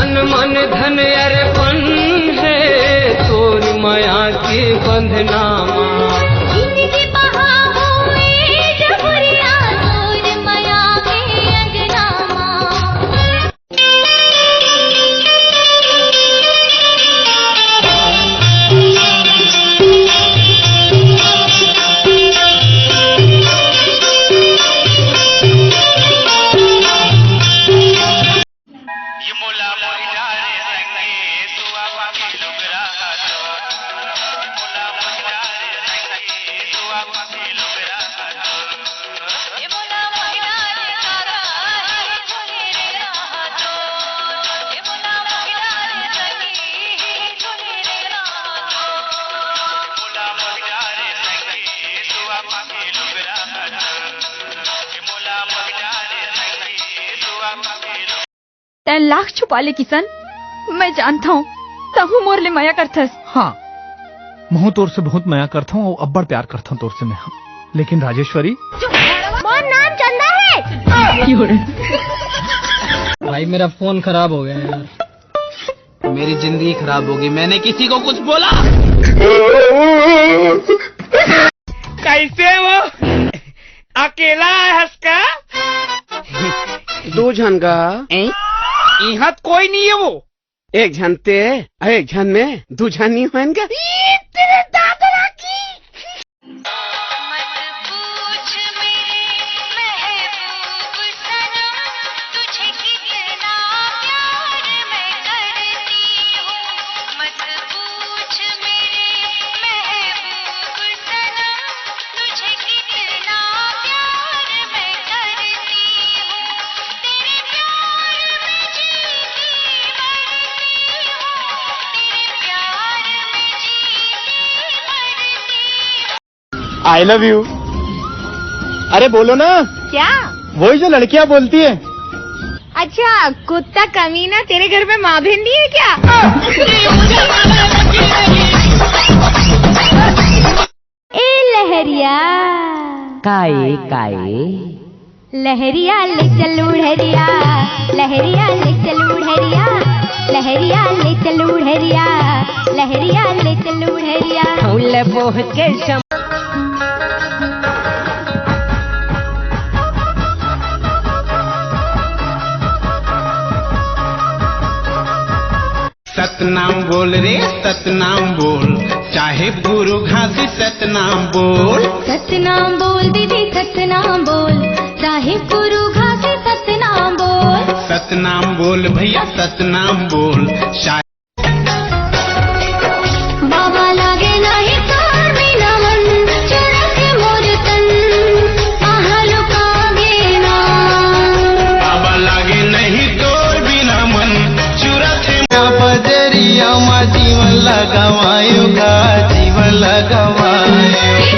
तन मन धन अर्पण है तोर माया के बंधनामा। तैं लाख छुपा ले किसन, मैं जानता हूँ तहु मोर ले माया करथस। हाँ, महू तोर से बहुत माया करता हूँ और अब्बड़ प्यार करता हूँ तोर से मैं। लेकिन राजेश्वरी, मोर नाम चंदा है। भाई मेरा फोन खराब हो गया यार, मेरी जिंदगी खराब होगी। मैंने किसी को कुछ बोला? कैसे वो अकेला है हंसका? दो झन का यहाँ कोई नहीं है वो। एक झन ते एक झन में दो झन नहीं हुए क्या? तेरे दादा की आई लव यू। अरे बोलो ना। क्या? वही जो लड़कियां बोलती है। अच्छा, कुत्ता कमीना तेरे घर में माँ भिंडी है क्या? ए लहरिया काए काए लहरिया ले चलू ढरिया, लहरिया ले चलू ढरिया, लहरिया ले चलू ढरिया, लहरिया ले चलू ढरिया। फूल बोह के सतनाम बोल रे सतनाम बोल, चाहे गुरु घासी सतनाम बोल। सतनाम बोल दीदी सतनाम बोल, साहिब गुरु घासे सतनाम बोल। सतनाम बोल भैया सतनाम बोल। बाबा लागे नाही तार बिना मन, चढ़क मोर तन आहा लुकागे ना। बाबा लागे नहीं तोर बिना मन, चुरत बजरिया मा जीवन लगावायो गा, जीवन लगावायो।